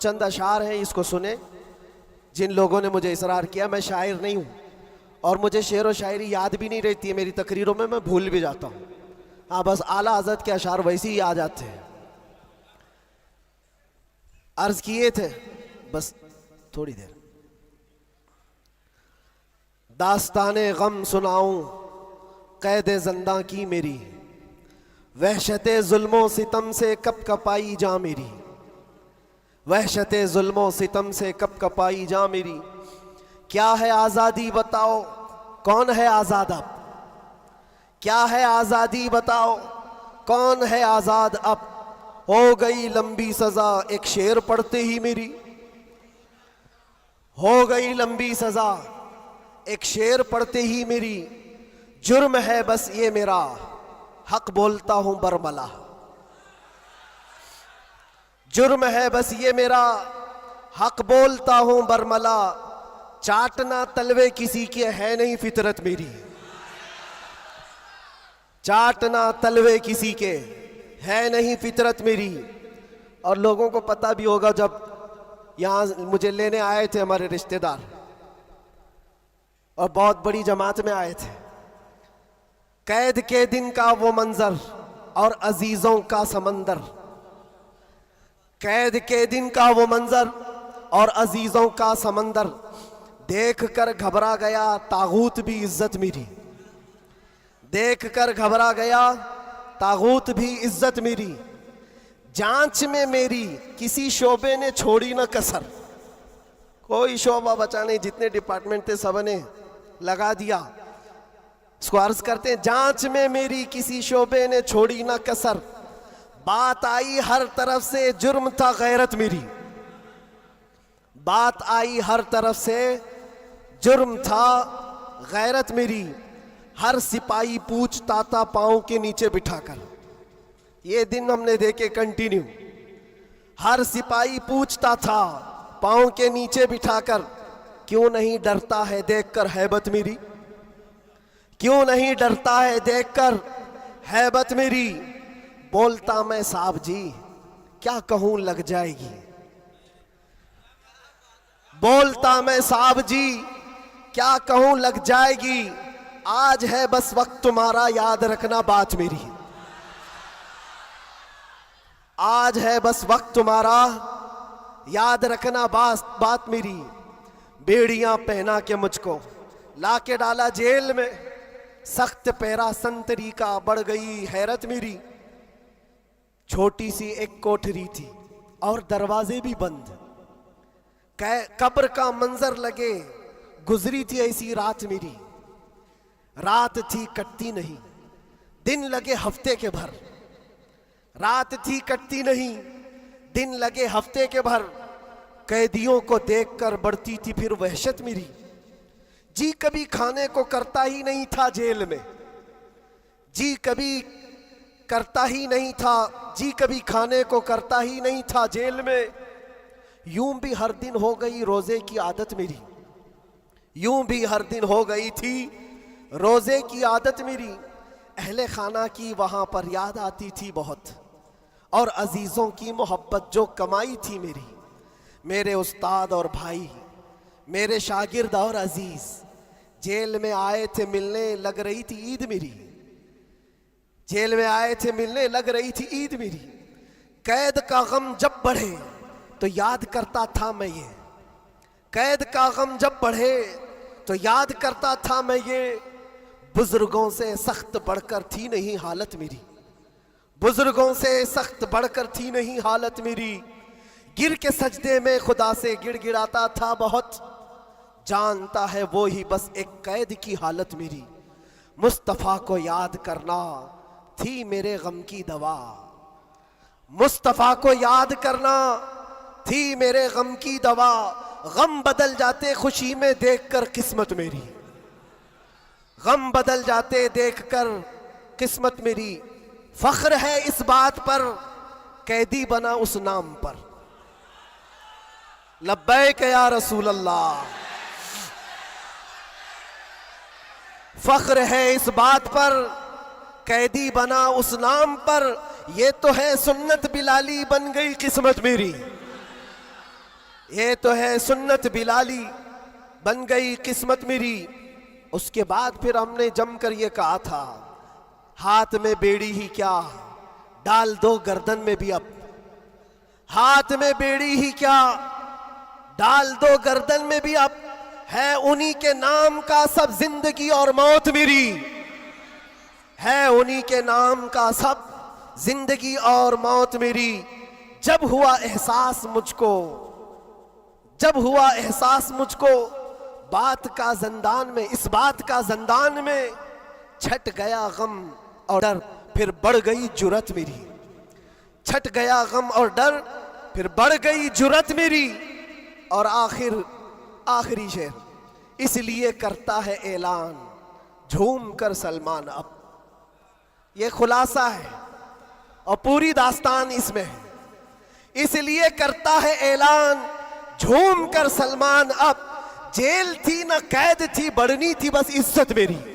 चंद अशार हैं, इसको सुने। जिन लोगों ने मुझे इसरार किया, मैं शायर नहीं हूँ और मुझे शेर व शायरी याद भी नहीं रहती है मेरी तकरीरों में, मैं भूल भी जाता हूँ। हाँ, बस आला हज़रत के अशार वैसे ही आ जाते हैं। अर्ज किए थे बस थोड़ी देर। दास्ताने गम सुनाऊं कैदे ज़िंदा की मेरी, वहशते जुल्मों सितम से कब कपाई जा मेरी, वहशते जुल्मों सितम से कब कपाई जा मेरी। क्या है आज़ादी बताओ, कौन है आज़ाद अब, क्या है आज़ादी बताओ, कौन है आज़ाद अब। हो गई लंबी सज़ा एक शेर पढ़ते ही मेरी, हो गई लंबी सज़ा एक शेर पढ़ते ही मेरी। जुर्म है बस ये मेरा, हक बोलता हूं बरमला, जुर्म है बस ये मेरा, हक बोलता हूं बरमला। चाटना तलवे किसी के है नहीं फितरत मेरी, चाटना तलवे किसी के है नहीं फितरत मेरी। और लोगों को पता भी होगा, जब यहाँ मुझे लेने आए थे हमारे रिश्तेदार और बहुत बड़ी जमात में आए थे, कैद के दिन का वो मंजर और अजीजों का समंदर, कैद के दिन का वो मंजर और अजीजों का समंदर। देख कर घबरा गया तागूत भी इज्जत मेरी, देख कर घबरा गया तागूत भी इज्जत मेरी। जांच में मेरी किसी शोबे ने छोड़ी ना कसर, कोई शोबा बचा नहीं, जितने डिपार्टमेंट थे सब ने लगा दिया। इसको अर्ज करते हैं, जांच में मेरी किसी शोबे ने छोड़ी ना कसर। बात आई हर तरफ से जुर्म था गैरत मेरी, बात आई हर तरफ से जुर्म था गैरत मेरी। हर सिपाही पूछता था पांव के नीचे बिठाकर, ये दिन हमने देखे कंटिन्यू। हर सिपाही पूछता था पांव के नीचे बिठाकर, क्यों नहीं डरता है देखकर हैबत मेरी, क्यों नहीं डरता है देखकर हैबत मेरी। बोलता मैं साहब जी क्या कहूं लग जाएगी, बोलता मैं साहब जी क्या कहूं लग जाएगी। आज है बस वक्त तुम्हारा याद रखना बात मेरी, आज है बस वक्त तुम्हारा याद रखना बात मेरी। बेड़ियां पहना के मुझको लाके डाला जेल में, सख्त पैरा संतरी का बढ़ गई हैरत मेरी। छोटी सी एक कोठरी थी और दरवाजे भी बंद, कब्र का मंजर लगे गुजरी थी ऐसी रात मेरी। रात थी कटती नहीं, दिन लगे हफ्ते के भर, रात थी कटती नहीं, दिन लगे हफ्ते के भर। कैदियों को देखकर बढ़ती थी फिर वहशत मेरी। जी कभी खाने को करता ही नहीं था जेल में, जी कभी करता ही नहीं था, जी कभी खाने को करता ही नहीं था जेल में। यूं भी हर दिन हो गई रोजे की आदत मेरी, यूं भी हर दिन हो गई थी रोजे की आदत मेरी। अहले खाना की वहां पर याद आती थी बहुत, और अजीजों की मोहब्बत जो कमाई थी मेरी। मेरे उस्ताद और भाई, मेरे शागिर्द और अजीज जेल में आए थे मिलने, लग रही थी ईद मेरी, जेल में आए थे मिलने लग रही थी ईद मेरी। कैद का गम जब बढ़े तो याद करता था मैं ये, कैद का गम जब बढ़े तो याद करता था मैं ये। बुजुर्गों से सख्त बढ़कर थी नहीं हालत मेरी, बुजुर्गों से सख्त बढ़कर थी नहीं हालत मेरी। गिर के सजदे में खुदा से गिड़गिड़ाता था बहुत, जानता है वो ही बस एक कैद की हालत मेरी। मुस्तफ़ा को याद करना थी मेरे गम की दवा, मुस्तफ़ा को याद करना थी मेरे गम की दवा। गम बदल जाते खुशी में देखकर किस्मत मेरी, गम बदल जाते देखकर किस्मत मेरी। फख्र है इस बात पर कैदी बना उस नाम पर, लब्बैक या रसूल अल्लाह। फख्र है इस बात पर कैदी बना उस नाम पर, ये तो है सुन्नत बिलाली बन गई किस्मत मेरी, ये तो है सुन्नत बिलाली, बन गई किस्मत मेरी। उसके बाद फिर हमने जमकर ये कहा था, हाथ में बेड़ी ही क्या, डाल दो गर्दन में भी अब। हाथ में बेड़ी ही क्या, डाल दो गर्दन में भी अब। है उन्हीं के नाम का सब जिंदगी और मौत मेरी, है उन्हीं के नाम का सब जिंदगी और मौत मेरी। जब हुआ एहसास मुझको, जब हुआ एहसास मुझको बात का जंदान में, इस बात का जंदान में छट गया गम और डर, फिर बढ़ गई जुरत मेरी। छट गया गम और डर, फिर बढ़ गई जुरत मेरी। और आखिरी शेर, इसलिए करता है ऐलान झूम कर सलमान अब। ये खुलासा है और पूरी दास्तान इसमें है। इसलिए करता है ऐलान झूम कर सलमान अब। जेल थी ना कैद थी, बढ़नी थी बस इज्जत मेरी।